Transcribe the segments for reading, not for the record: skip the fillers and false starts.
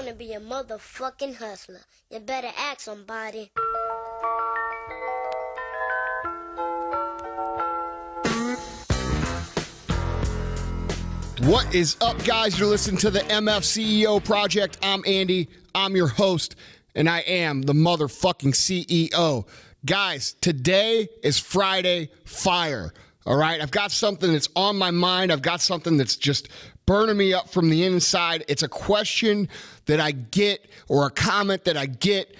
wanna be a motherfucking hustler. You better ask somebody. What is up, guys? You're listening to the MFCEO Project. I'm Andy. I'm your host, and I am the motherfucking CEO. Guys, today is Friday Fire, all right? I've got something that's on my mind. I've got something that's just burning me up from the inside. It's a question that I get, or a comment that I get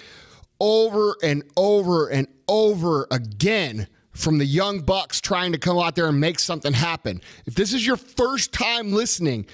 over and over and over again from the young bucks trying to come out there and make something happen. If this is your first time listening,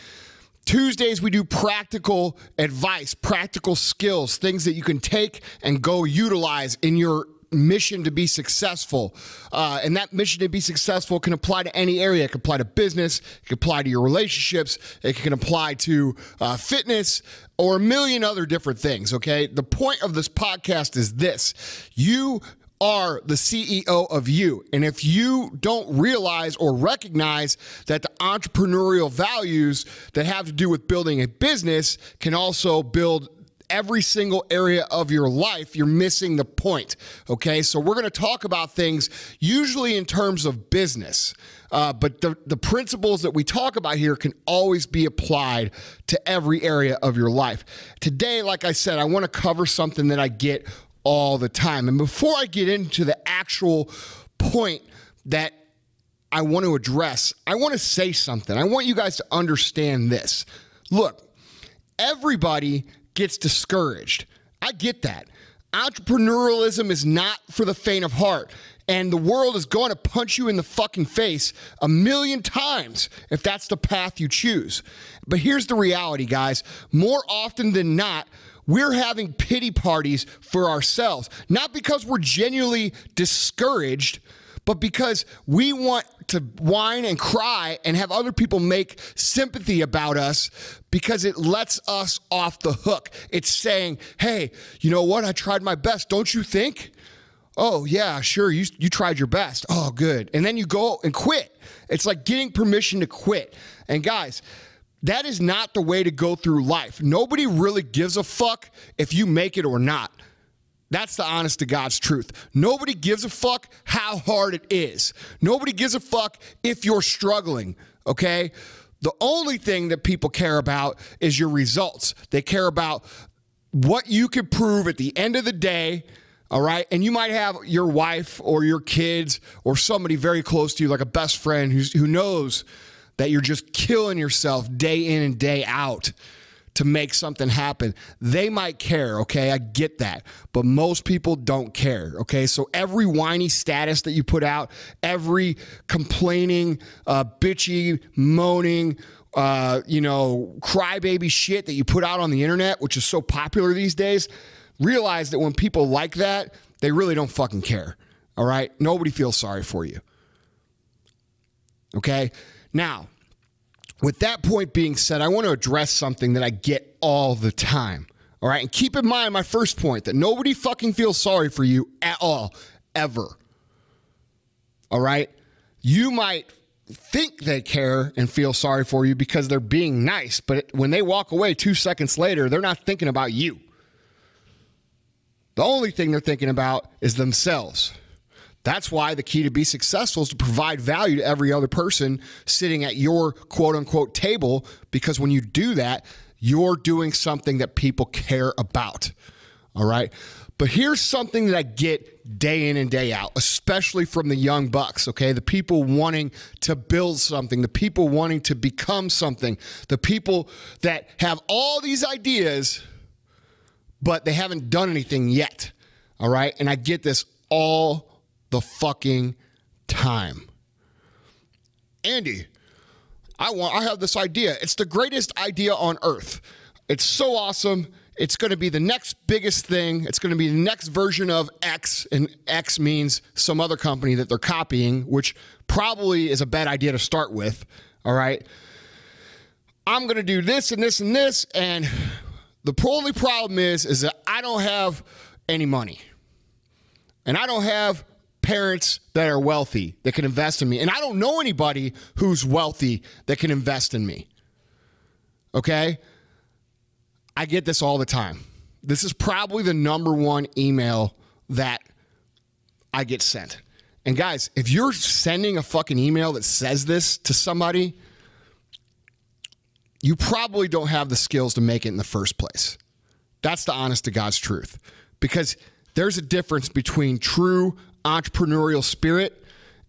Tuesdays we do practical advice, practical skills, things that you can take and go utilize in your mission to be successful. And that mission to be successful can apply to any area. It can apply to business, it can apply to your relationships, it can apply to fitness, or a million other different things, okay? The point of this podcast is this: you are the CEO of you. And if you don't realize or recognize that the entrepreneurial values that have to do with building a business can also build every single area of your life, you're missing the point, okay? So we're going to talk about things usually in terms of business, but the principles that we talk about here can always be applied to every area of your life. Today, like I said, I want to cover something that I get all the time. And before I get into the actual point that I want to address, I want to say something. I want you guys to understand this. Look, everybody gets discouraged. I get that. Entrepreneurialism is not for the faint of heart. And the world is going to punch you in the fucking face a million times if that's the path you choose. But here's the reality, guys. More often than not, we're having pity parties for ourselves, not because we're genuinely discouraged, but because we want to whine and cry and have other people make sympathy about us because it lets us off the hook. It's saying, hey, you know what? I tried my best. Don't you think? Oh, yeah, sure. You tried your best. Oh, good. And then you go and quit. It's like getting permission to quit. And guys, that is not the way to go through life. Nobody really gives a fuck if you make it or not. That's the honest to God's truth. Nobody gives a fuck how hard it is. Nobody gives a fuck if you're struggling, okay? The only thing that people care about is your results. They care about what you can prove at the end of the day, all right? And you might have your wife or your kids or somebody very close to you, like a best friend who knows that you're just killing yourself day in and day out to make something happen. They might care, okay? I get that. But most people don't care, okay? So every whiny status that you put out, every complaining, bitchy, moaning, crybaby shit that you put out on the internet, which is so popular these days, realize that when people like that, they really don't fucking care, all right? Nobody feels sorry for you, okay? Now, with that point being said, I want to address something that I get all the time, all right? And keep in mind my first point, that nobody fucking feels sorry for you at all, ever, all right? You might think they care and feel sorry for you because they're being nice, but when they walk away 2 seconds later, they're not thinking about you. The only thing they're thinking about is themselves. That's why the key to be successful is to provide value to every other person sitting at your quote-unquote table, because when you do that, you're doing something that people care about, all right? But here's something that I get day in and day out, especially from the young bucks, okay? The people wanting to build something, the people wanting to become something, the people that have all these ideas, but they haven't done anything yet, all right? And I get this all the fucking time. Andy, I have this idea. It's the greatest idea on earth. It's so awesome. It's going to be the next biggest thing. It's going to be the next version of X, and X means some other company that they're copying, which probably is a bad idea to start with, all right? I'm going to do this and this and this, and the only problem is that I don't have any money, and I don't have parents that are wealthy that can invest in me. And I don't know anybody who's wealthy that can invest in me. Okay? I get this all the time. This is probably the number one email that I get sent. And guys, if you're sending a fucking email that says this to somebody, you probably don't have the skills to make it in the first place. That's the honest to God's truth. Because there's a difference between true entrepreneurial spirit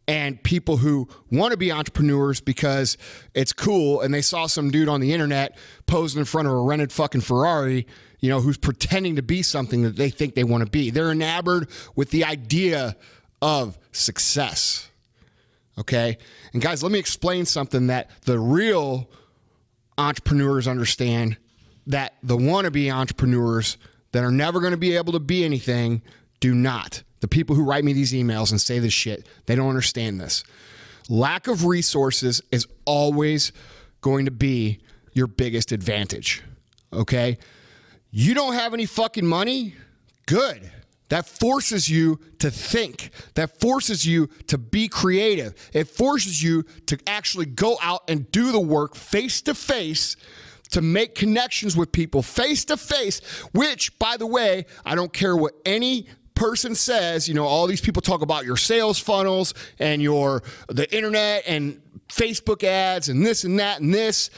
and people who want to be entrepreneurs because it's cool and they saw some dude on the internet posing in front of a rented fucking Ferrari, you know, who's pretending to be something that they think they want to be. They're enamored with the idea of success. Okay? And guys, let me explain something that the real entrepreneurs understand, that the wannabe entrepreneurs that are never going to be able to be anything do not. The people who write me these emails and say this shit, they don't understand this. Lack of resources is always going to be your biggest advantage, okay? You don't have any fucking money? Good. That forces you to think. That forces you to be creative. It forces you to actually go out and do the work face to face, to make connections with people face to face, which, by the way, I don't care what any person says, you know, all these people talk about your sales funnels and the internet and Facebook ads and this and that and this.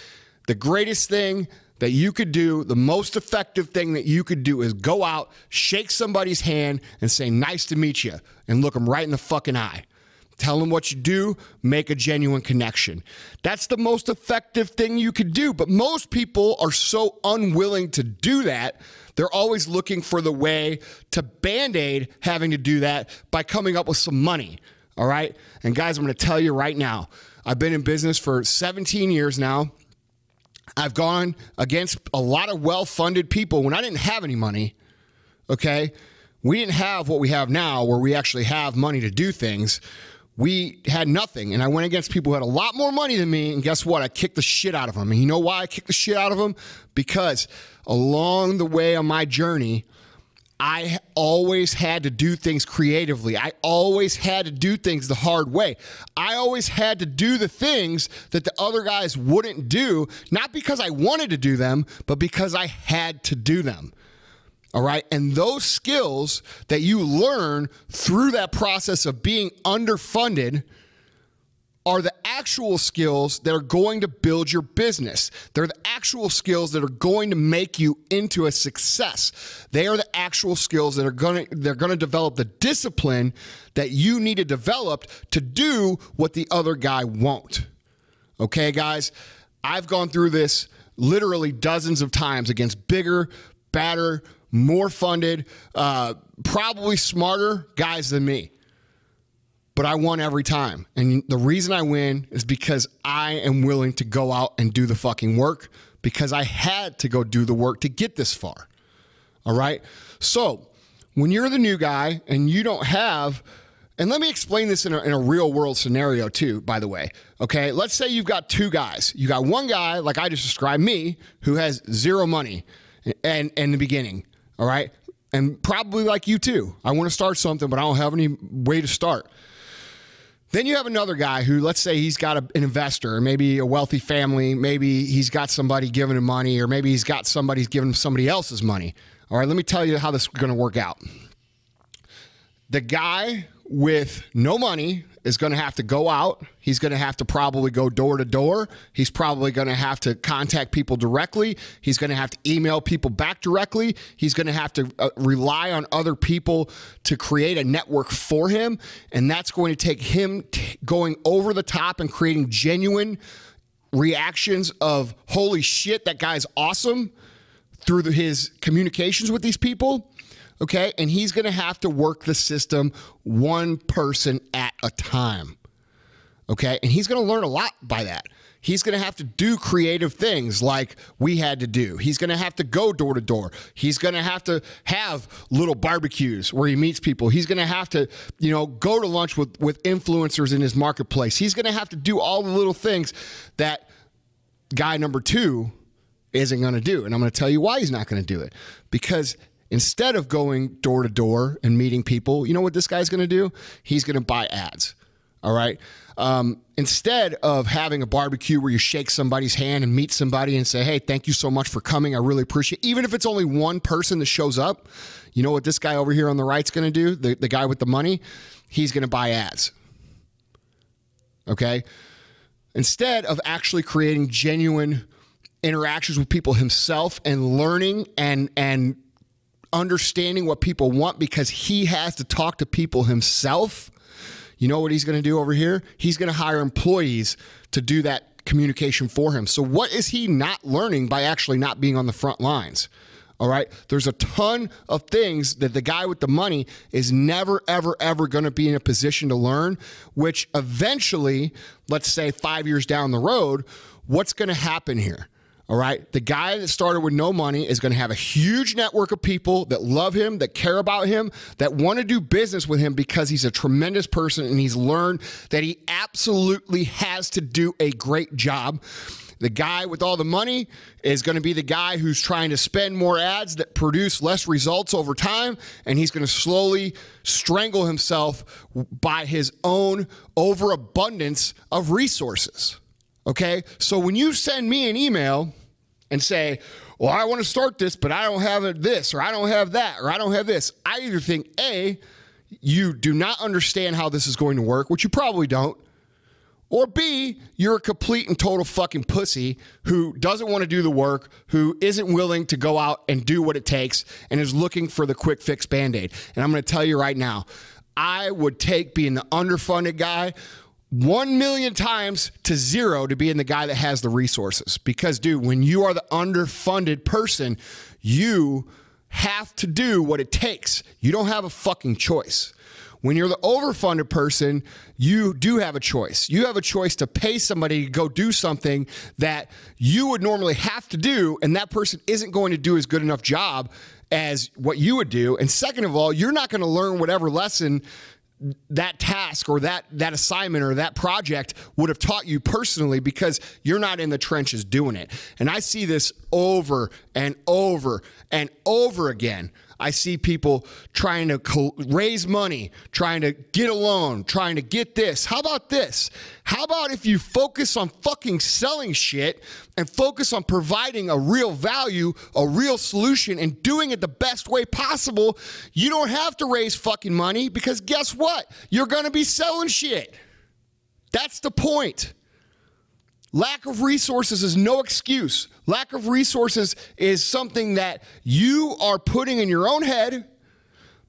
The greatest thing that you could do, the most effective thing that you could do is go out, shake somebody's hand and say, nice to meet you, and look them right in the fucking eye. Tell them what you do, make a genuine connection. That's the most effective thing you could do. But most people are so unwilling to do that. They're always looking for the way to Band-Aid having to do that by coming up with some money. All right? And guys, I'm going to tell you right now, I've been in business for 17 years now. I've gone against a lot of well-funded people when I didn't have any money. Okay? We didn't have what we have now where we actually have money to do things. We had nothing, and I went against people who had a lot more money than me, and guess what? I kicked the shit out of them. And you know why I kicked the shit out of them? Because along the way on my journey, I always had to do things creatively. I always had to do things the hard way. I always had to do the things that the other guys wouldn't do, not because I wanted to do them, but because I had to do them. All right. And those skills that you learn through that process of being underfunded are the actual skills that are going to build your business. They're the actual skills that are going to make you into a success. They are the actual skills that they're going to develop the discipline that you need to develop to do what the other guy won't. Okay, guys, I've gone through this literally dozens of times against bigger, badder, more funded, probably smarter guys than me. But I won every time. And the reason I win is because I am willing to go out and do the fucking work, because I had to go do the work to get this far. All right? So when you're the new guy and you don't have, and let me explain this in a real world scenario too, by the way. Okay? Let's say you've got two guys. You got one guy, like I just described me, who has zero money and in the beginning. All right? And probably like you too. I want to start something, but I don't have any way to start. Then you have another guy who, let's say he's got an investor, or maybe a wealthy family, maybe he's got somebody giving him money, or maybe he's got somebody's giving him somebody else's money. All right, let me tell you how this is going to work out. The guy with no money is going to have to go out. He's going to have to probably go door to door. He's probably going to have to contact people directly. He's going to have to email people back directly. He's going to have to rely on other people to create a network for him. And that's going to take him going over the top and creating genuine reactions of, holy shit, that guy's awesome, through his communications with these people. Okay, and he's going to have to work the system one person at a time. Okay, and he's going to learn a lot by that. He's going to have to do creative things like we had to do. He's going to have to go door to door. He's going to have little barbecues where he meets people. He's going to have to, go to lunch with influencers in his marketplace. He's going to have to do all the little things that guy number two isn't going to do. And I'm going to tell you why he's not going to do it. Because instead of going door to door and meeting people, you know what this guy's going to do? He's going to buy ads. All right. Instead of having a barbecue where you shake somebody's hand and meet somebody and say, hey, thank you so much for coming. I really appreciate it. Even if it's only one person that shows up, you know what this guy over here on the right's going to do? The guy with the money, he's going to buy ads. Okay. Instead of actually creating genuine interactions with people himself and learning and understanding what people want because he has to talk to people himself, you know what he's going to do over here? He's going to hire employees to do that communication for him. So what is he not learning by actually not being on the front lines? All right. There's a ton of things that the guy with the money is never, ever, ever going to be in a position to learn, which eventually, let's say 5 years down the road, what's going to happen here? All right. The guy that started with no money is going to have a huge network of people that love him, that care about him, that want to do business with him because he's a tremendous person and he's learned that he absolutely has to do a great job. The guy with all the money is going to be the guy who's trying to spend more ads that produce less results over time, and he's going to slowly strangle himself by his own overabundance of resources. Okay? So when you send me an email and say, well, I want to start this, but I don't have this, or I don't have that, or I don't have this, I either think, A, you do not understand how this is going to work, which you probably don't, or B, you're a complete and total fucking pussy who doesn't want to do the work, who isn't willing to go out and do what it takes, and is looking for the quick fix Band-Aid. And I'm going to tell you right now, I would take being the underfunded guy 1 million times to 0 to being the guy that has the resources. Because, dude, when you are the underfunded person, you have to do what it takes. You don't have a fucking choice. When you're the overfunded person, you do have a choice. You have a choice to pay somebody to go do something that you would normally have to do, and that person isn't going to do as good enough job as what you would do. And second of all, you're not going to learn whatever lesson that task or that assignment or that project would have taught you personally because you're not in the trenches doing it. And I see this over and over and over again. I see people trying to raise money, trying to get a loan, trying to get this. How about this? How about if you focus on fucking selling shit and focus on providing a real value, a real solution, and doing it the best way possible? You don't have to raise fucking money because guess what? You're going to be selling shit. That's the point. Lack of resources is no excuse. Lack of resources is something that you are putting in your own head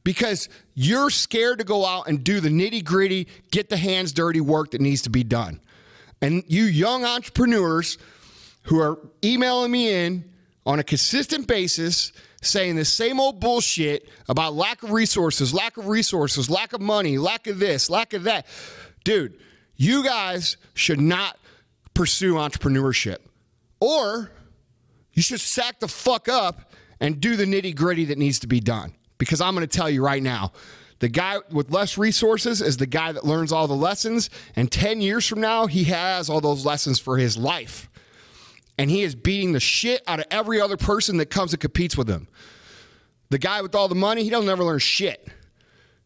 because you're scared to go out and do the nitty-gritty, get the hands dirty work that needs to be done. And you young entrepreneurs who are emailing me in on a consistent basis saying the same old bullshit about lack of resources, lack of money, lack of this, lack of that. Dude, you guys should not pursue entrepreneurship, or you should sack the fuck up and do the nitty gritty that needs to be done. Because I'm going to tell you right now, the guy with less resources is the guy that learns all the lessons. And 10 years from now, he has all those lessons for his life. And he is beating the shit out of every other person that comes and competes with him. The guy with all the money, he doesn't ever learn shit.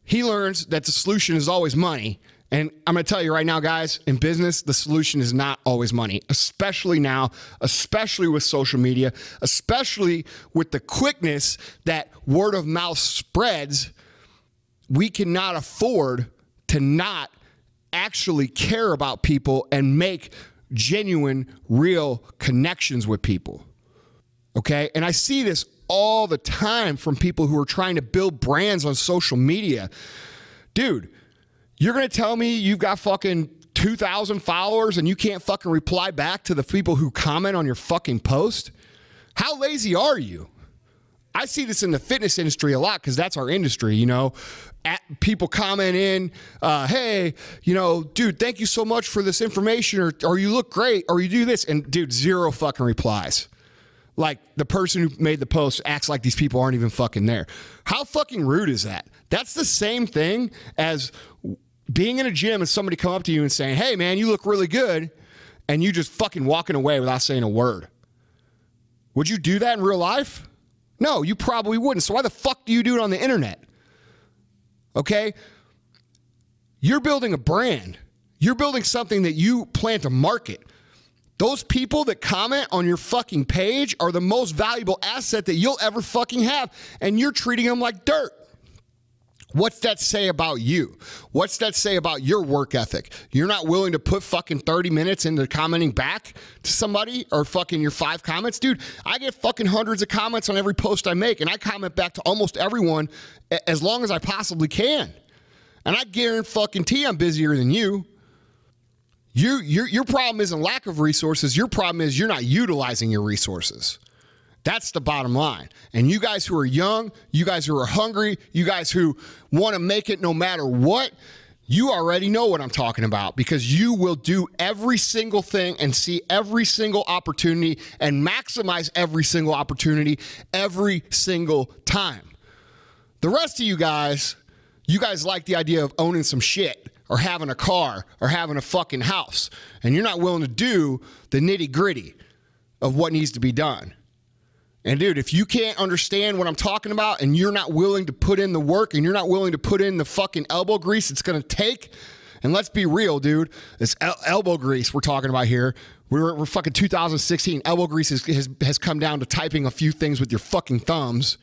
He learns that the solution is always money. And I'm going to tell you right now, guys, in business, the solution is not always money, especially now, especially with social media, especially with the quickness that word of mouth spreads. We cannot afford to not actually care about people and make genuine, real connections with people. Okay? And I see this all the time from people who are trying to build brands on social media. Dude, you're going to tell me you've got fucking 2,000 followers and you can't fucking reply back to the people who comment on your fucking post? How lazy are you? I see this in the fitness industry a lot because that's our industry, you know. People comment in, hey, you know, dude, thank you so much for this information, or you look great, or you do this. And dude, 0 fucking replies. Like the person who made the post acts like these people aren't even fucking there. How fucking rude is that? That's the same thing as being in a gym and somebody come up to you and saying, hey man, you look really good, and you just fucking walking away without saying a word. Would you do that in real life? No, you probably wouldn't. So why the fuck do you do it on the internet? Okay? You're building a brand. You're building something that you plan to market. Those people that comment on your fucking page are the most valuable asset that you'll ever fucking have, and you're treating them like dirt. What's that say about you? What's that say about your work ethic? You're not willing to put fucking 30 minutes into commenting back to somebody or fucking your 5 comments? Dude, I get fucking hundreds of comments on every post I make, and I comment back to almost everyone as long as I possibly can. And I guarantee I'm busier than you. Your problem isn't lack of resources. Your problem is you're not utilizing your resources. That's the bottom line. And you guys who are young, you guys who are hungry, you guys who want to make it no matter what, you already know what I'm talking about, because you will do every single thing and see every single opportunity and maximize every single opportunity every single time. The rest of you guys like the idea of owning some shit or having a car or having a fucking house, and you're not willing to do the nitty-gritty of what needs to be done. And dude, if you can't understand what I'm talking about and you're not willing to put in the work and you're not willing to put in the fucking elbow grease it's going to take, and let's be real, dude, this elbow grease we're talking about here, we're fucking 2016. Elbow grease has come down to typing a few things with your fucking thumbs,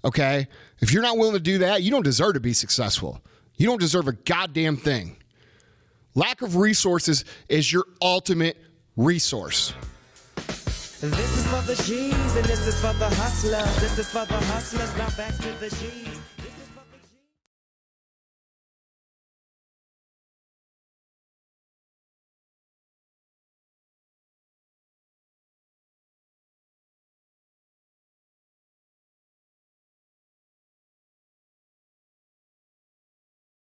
okay? If you're not willing to do that, you don't deserve to be successful. You don't deserve a goddamn thing. Lack of resources is your ultimate resource. This is for the G's and this is for the hustlers. This is for the hustlers, now back to the G's.